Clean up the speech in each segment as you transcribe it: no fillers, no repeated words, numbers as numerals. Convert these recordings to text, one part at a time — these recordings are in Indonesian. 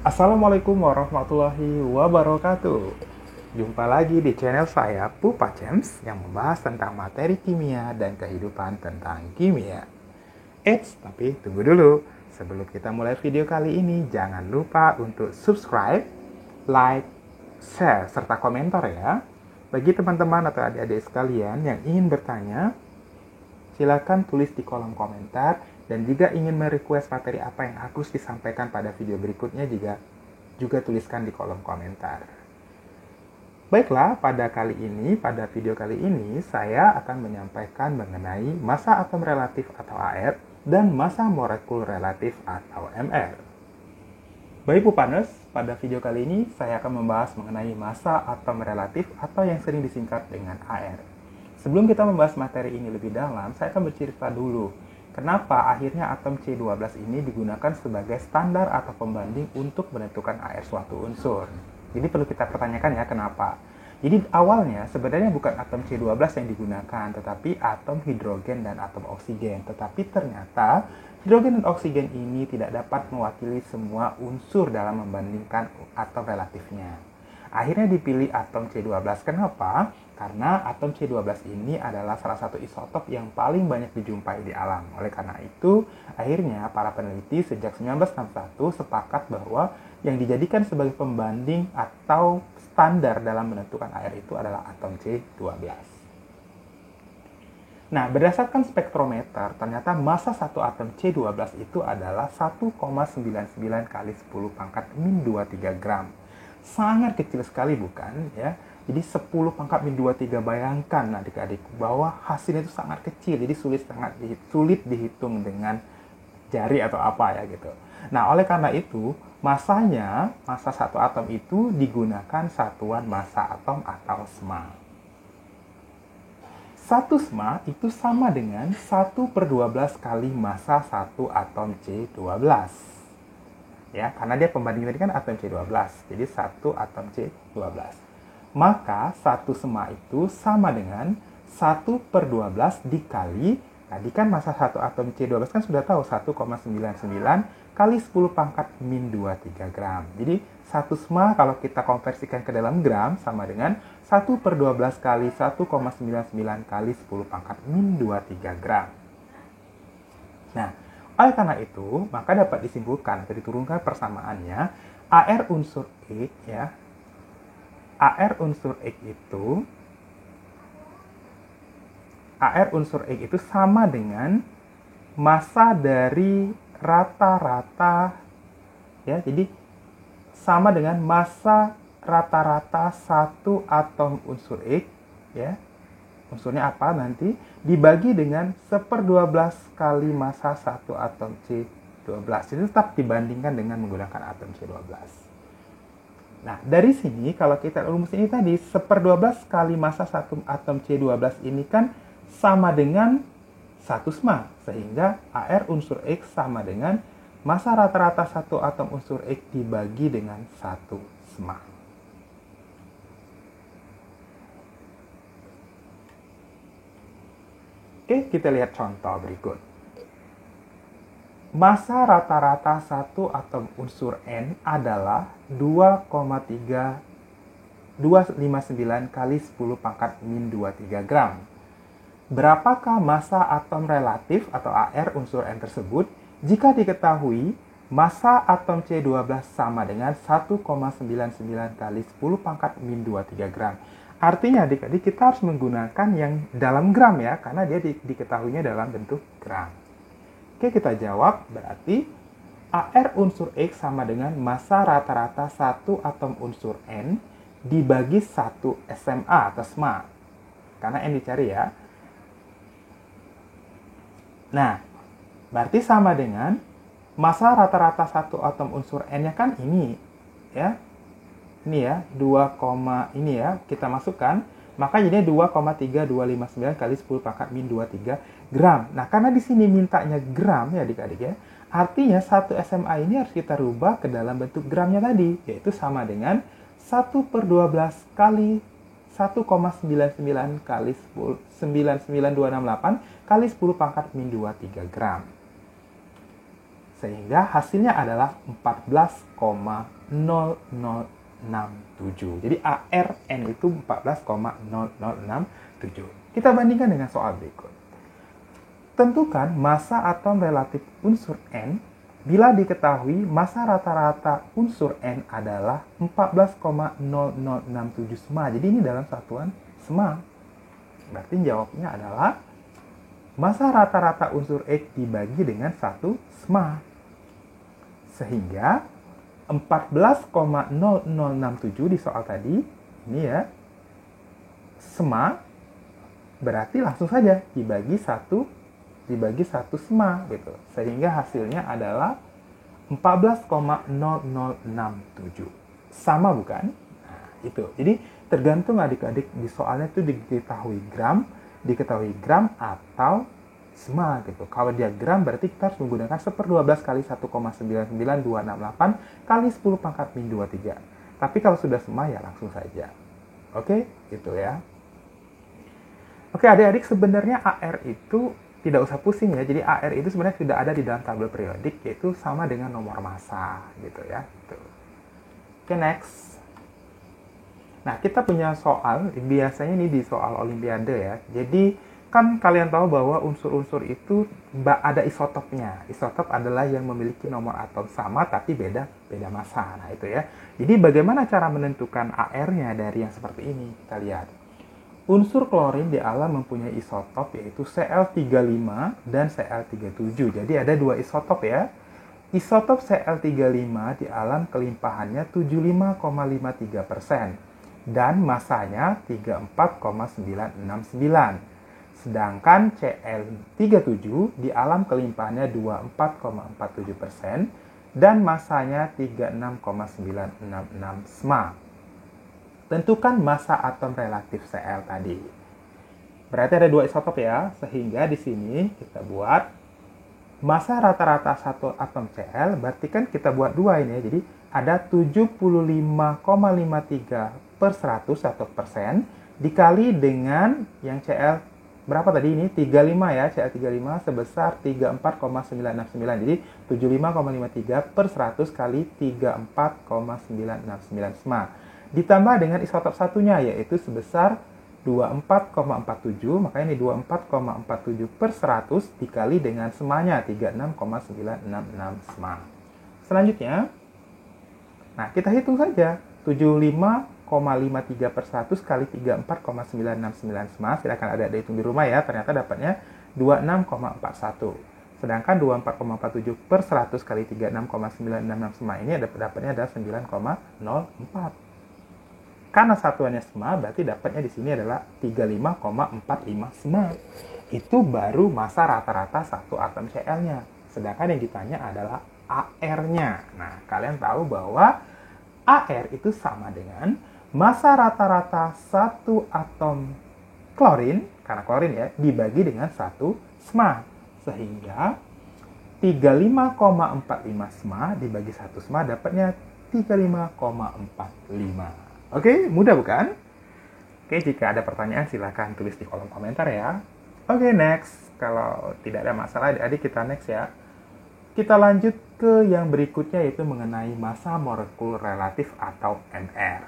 Assalamualaikum warahmatullahi wabarakatuh. Jumpa lagi di channel saya, Pupa James, yang membahas tentang materi kimia dan kehidupan tentang kimia. Eits, tapi tunggu dulu. Sebelum kita mulai video kali ini, jangan lupa untuk subscribe, like, share, serta komentar ya. Bagi teman-teman atau adik-adik sekalian yang ingin bertanya, silakan tulis di kolom komentar, dan jika ingin merequest materi apa yang harus disampaikan pada video berikutnya juga tuliskan di kolom komentar. Baiklah, pada video kali ini saya akan menyampaikan mengenai massa atom relatif atau AR dan massa molekul relatif atau MR. Baik Pupaners, pada video kali ini saya akan membahas mengenai massa atom relatif atau yang sering disingkat dengan AR. Sebelum kita membahas materi ini lebih dalam, saya akan bercerita dulu kenapa akhirnya atom C12 ini digunakan sebagai standar atau pembanding untuk menentukan AR suatu unsur. Jadi perlu kita pertanyakan ya kenapa. Jadi awalnya sebenarnya bukan atom C12 yang digunakan, tetapi atom hidrogen dan atom oksigen. Tetapi ternyata hidrogen dan oksigen ini tidak dapat mewakili semua unsur dalam membandingkan atom relatifnya. Akhirnya dipilih atom C12. Kenapa? Karena atom C12 ini adalah salah satu isotop yang paling banyak dijumpai di alam. Oleh karena itu, akhirnya para peneliti sejak 1961 sepakat bahwa yang dijadikan sebagai pembanding atau standar dalam menentukan AR itu adalah atom C12. Nah, berdasarkan spektrometer, ternyata massa satu atom C12 itu adalah 1,99 kali 10 pangkat min 23 gram. Sangat kecil sekali bukan ya. Jadi 10 pangkat min 23, bayangkan adik-adik bahwa hasilnya itu sangat kecil. Jadi sulit dihitung dengan jari atau apa ya gitu. Nah, oleh karena itu, massa satu atom itu digunakan satuan massa atom atau SMA. 1 SMA itu sama dengan 1/12 kali massa 1 atom C12. Ya, karena dia pembanding tadi kan atom C12. Jadi 1 atom C12. Maka 1 SMA itu sama dengan 1/12 dikali, tadi kan massa 1 atom C12 kan sudah tahu 1,99 kali 10 pangkat min 23 gram. Jadi 1 SMA kalau kita konversikan ke dalam gram sama dengan 1/12 kali 1,99 kali 10 pangkat min 23 gram. Nah, oleh karena itu, maka dapat disimpulkan atau diturunkan persamaannya, AR unsur X ya. AR unsur X itu sama dengan massa dari rata-rata ya. Jadi sama dengan massa rata-rata satu atom unsur X ya. Unsurnya apa nanti? Dibagi dengan 1/12 kali massa satu atom C12. Itu tetap dibandingkan dengan menggunakan atom C12. Nah, dari sini kalau kita rumus ini tadi, 1/12 kali massa satu atom C12 ini kan sama dengan 1 SMA. Sehingga AR unsur X sama dengan massa rata-rata satu atom unsur X dibagi dengan 1 SMA. Oke, kita lihat contoh berikut. Massa rata-rata satu atom unsur N adalah 2,259 kali 10 pangkat min 23 gram. Berapakah massa atom relatif atau AR unsur N tersebut jika diketahui massa atom C12 sama dengan 1,99 kali 10 pangkat min 23 gram. Artinya adik-adik kita harus menggunakan yang dalam gram ya, karena dia diketahuinya dalam bentuk gram. Oke, kita jawab, berarti AR unsur X sama dengan massa rata-rata satu atom unsur N dibagi 1 SMA atau SMA. Karena N dicari ya. Nah, berarti sama dengan massa rata-rata satu atom unsur N-nya kan ini ya. Ini ya, 2, ini ya, kita masukkan, maka jadinya 2,3259 kali 10 pangkat min 23 gram. Nah, karena di sini mintanya gram ya adik-adik ya, artinya 1 SMA ini harus kita rubah ke dalam bentuk gramnya tadi, yaitu sama dengan 1/12 kali 1,99 kali 99268 kali 10 pangkat min 23 gram. Sehingga hasilnya adalah 14,0067. Jadi ARN itu 14,0067. Kita bandingkan dengan soal berikut. Tentukan massa atom relatif unsur N bila diketahui massa rata-rata unsur N adalah 14,0067 SMA. Jadi ini dalam satuan SMA. Berarti jawabnya adalah massa rata-rata unsur X dibagi dengan 1 SMA. Sehingga 14,0067 di soal tadi, ini ya, SMA, berarti langsung saja dibagi 1 SMA gitu. Sehingga hasilnya adalah 14,0067. Sama bukan? Nah, itu. Jadi tergantung adik-adik di soalnya itu diketahui gram atau SMA gitu. Kalau dia gram berarti kita harus menggunakan 1/12 kali 1,99268 kali 10 pangkat min 23. Tapi kalau sudah SMA ya langsung saja. Oke, gitu ya. Oke, adik-adik, sebenarnya AR itu tidak usah pusing ya. Jadi AR itu sebenarnya tidak ada di dalam tabel periodik, yaitu sama dengan nomor massa gitu ya. Tuh. Oke, next. Nah, kita punya soal, biasanya ini di soal olimpiade ya. Jadi kan kalian tahu bahwa unsur-unsur itu ada isotopnya. Isotop adalah yang memiliki nomor atom sama tapi beda massa. Nah, itu ya. Jadi bagaimana cara menentukan AR-nya dari yang seperti ini? Kita lihat. Unsur klorin di alam mempunyai isotop yaitu Cl35 dan Cl37. Jadi ada dua isotop ya. Isotop Cl35 di alam kelimpahannya 75,53% dan masanya 34,969. Sedangkan Cl37 di alam kelimpahannya 24,47% dan masanya 36,966 SMA. Tentukan massa atom relatif Cl tadi. Berarti ada dua isotop ya, sehingga di sini kita buat massa rata-rata satu atom Cl, berarti kan kita buat dua ini ya. Jadi ada 75,53 per 100 atau persen dikali dengan yang Cl berapa tadi ini? 35 ya, Cl35 sebesar 34,969. Jadi 75,53 per 100 kali 34,969 SMA. Ditambah dengan isotop satunya yaitu sebesar 24,47, makanya ini 24,47 per 100 dikali dengan semanya 36,966 SMA. Selanjutnya, nah kita hitung saja 75,53 per 100 kali 34,969 SMA. Silakan ada hitung di rumah ya, ternyata dapatnya 26,41. Sedangkan 24,47 per 100 kali 36,966 SMA ini dapatnya adalah 9,04. Karena satuannya SMA, berarti dapatnya di sini adalah 35,45 SMA. Itu baru massa rata-rata satu atom Cl-nya. Sedangkan yang ditanya adalah AR-nya. Nah, kalian tahu bahwa AR itu sama dengan massa rata-rata satu atom klorin, karena klorin ya, dibagi dengan satu SMA. Sehingga 35,45 SMA dibagi satu SMA dapatnya 35,45. Oke, mudah bukan? Oke, jika ada pertanyaan silahkan tulis di kolom komentar ya. Oke, next. Kalau tidak ada masalah, adik-adik kita next ya. Kita lanjut ke yang berikutnya yaitu mengenai massa molekul relatif atau MR.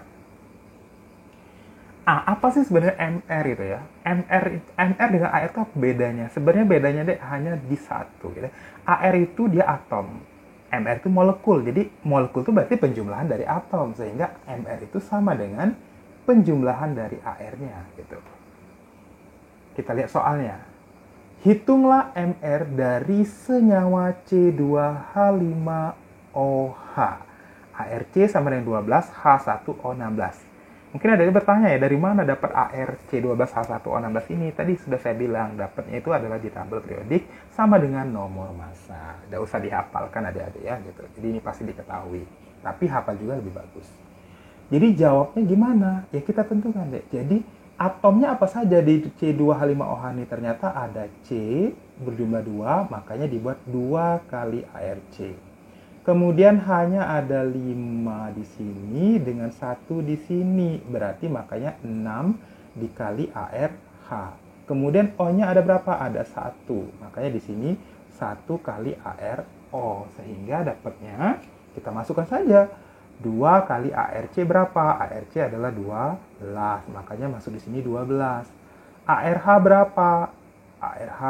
Apa sih sebenarnya MR itu ya? MR dengan AR itu apa bedanya? Sebenarnya bedanya deh hanya di satu. Gitu. AR itu dia atom. MR itu molekul, jadi molekul itu berarti penjumlahan dari atom, sehingga MR itu sama dengan penjumlahan dari AR-nya, gitu. Kita lihat soalnya. Hitunglah MR dari senyawa C2H5OH. ARC sama dengan 12, H1O16. Mungkin ada yang bertanya ya, dari mana dapat ARC12H1O16 ini? Tadi sudah saya bilang, dapatnya itu adalah di tabel periodik sama dengan nomor massa. Tidak usah dihafalkan adik-adik ya, gitu. Jadi ini pasti diketahui. Tapi hafal juga lebih bagus. Jadi jawabnya gimana? Ya kita tentukan deh. Jadi atomnya apa saja di C2H5OH ini? Ternyata ada C berjumlah 2, makanya dibuat 2 kali ARC. Kemudian hanya ada 5 di sini dengan 1 di sini. Berarti makanya 6 dikali ARH. Kemudian O-nya ada berapa? Ada 1. Makanya di sini 1 kali ARH. O. Sehingga dapatnya kita masukkan saja. 2 kali ARC berapa? ARC adalah 12. Makanya masuk di sini 12. ARH berapa? ARH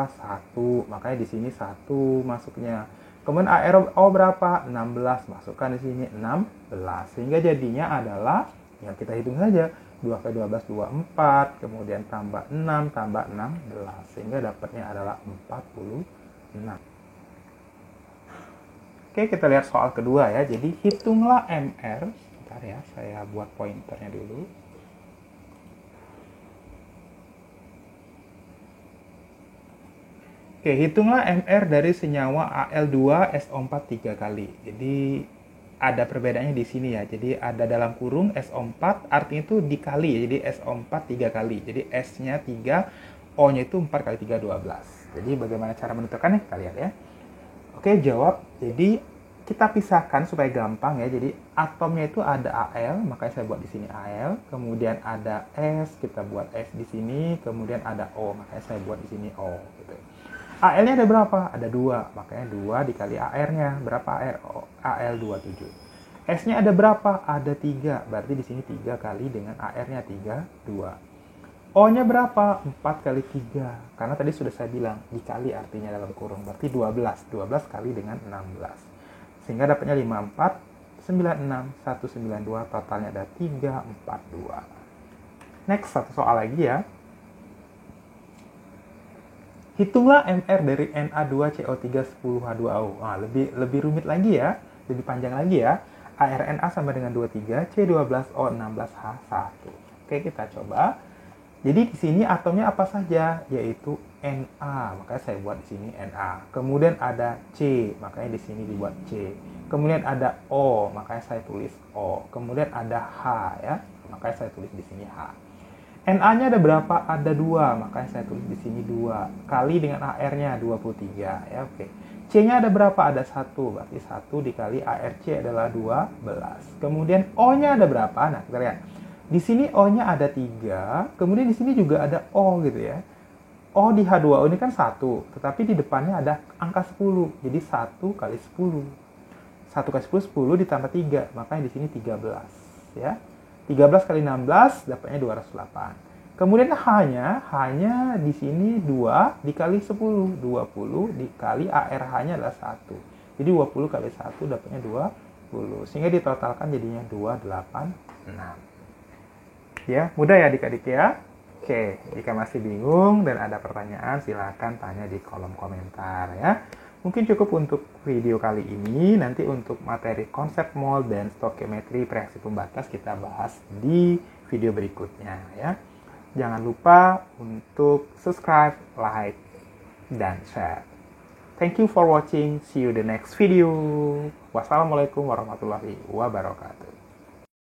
1. Makanya di sini 1 masuknya. Kemudian ARO berapa? 16. Masukkan di sini 16. Sehingga jadinya adalah, ya kita hitung saja. 2 kali 12, 24. Kemudian tambah 6, tambah 16. Sehingga dapatnya adalah 46. Oke, kita lihat soal kedua ya. Jadi, hitunglah MR. Bentar ya, saya buat pointernya dulu. Oke, hitunglah MR dari senyawa Al2SO4 3 kali. Jadi, ada perbedaannya di sini ya. Jadi, ada dalam kurung SO4, artinya itu dikali ya. Jadi, SO4 3 kali. Jadi, S-nya 3, O-nya itu 4 kali 3, 12. Jadi, bagaimana cara menentukannya? Kita lihat ya. Oke, jawab. Jadi kita pisahkan supaya gampang ya. Jadi atomnya itu ada Al, makanya saya buat di sini Al. Kemudian ada S, kita buat S di sini. Kemudian ada O, makanya saya buat di sini O. Gitu. Al-nya ada berapa? Ada 2, makanya 2 dikali AR-nya. Berapa AR? Al 27. S-nya ada berapa? Ada 3, berarti di sini 3 kali dengan AR-nya 3, 2. O-nya berapa? 4 kali 3. Karena tadi sudah saya bilang, dikali artinya dalam kurung. Berarti 12. 12 kali dengan 16. Sehingga dapatnya 54, 96, 192. Totalnya ada 342. Next, satu soal lagi ya. Hitunglah MR dari Na2CO310H2O. Nah, lebih rumit lagi ya. Lebih panjang lagi ya. ARNA sama dengan 23, C12O16H1. Oke, kita coba. Jadi di sini atomnya apa saja? Yaitu Na, makanya saya buat di sini Na. Kemudian ada C, makanya di sini dibuat C. Kemudian ada O, makanya saya tulis O. Kemudian ada H ya, makanya saya tulis di sini H. Na-nya ada berapa? Ada 2, makanya saya tulis di sini 2. Kali dengan AR-nya 23 ya, oke. C-nya ada berapa? Ada 1, berarti 1 dikali ARC adalah 12. Kemudian O-nya ada berapa? Nah, kita lihat. Di sini O-nya ada 3, kemudian di sini juga ada O gitu ya. O di H2O ini kan 1, tetapi di depannya ada angka 10. Jadi 1 kali 10. 1 kali 10, 10 ditambah 3, makanya di sini 13 ya. 13 kali 16 dapatnya 208. Kemudian H-nya di sini 2 dikali 10. 20 dikali ARH-nya adalah 1. Jadi 20 kali 1 dapatnya 20. Sehingga ditotalkan jadinya 286. Ya, mudah ya adik-adik ya. Oke, jika masih bingung dan ada pertanyaan, silakan tanya di kolom komentar ya. Mungkin cukup untuk video kali ini. Nanti untuk materi konsep mol dan stokiometri reaksi pembatas kita bahas di video berikutnya ya. Jangan lupa untuk subscribe, like, dan share. Thank you for watching. See you the next video. Wassalamualaikum warahmatullahi wabarakatuh.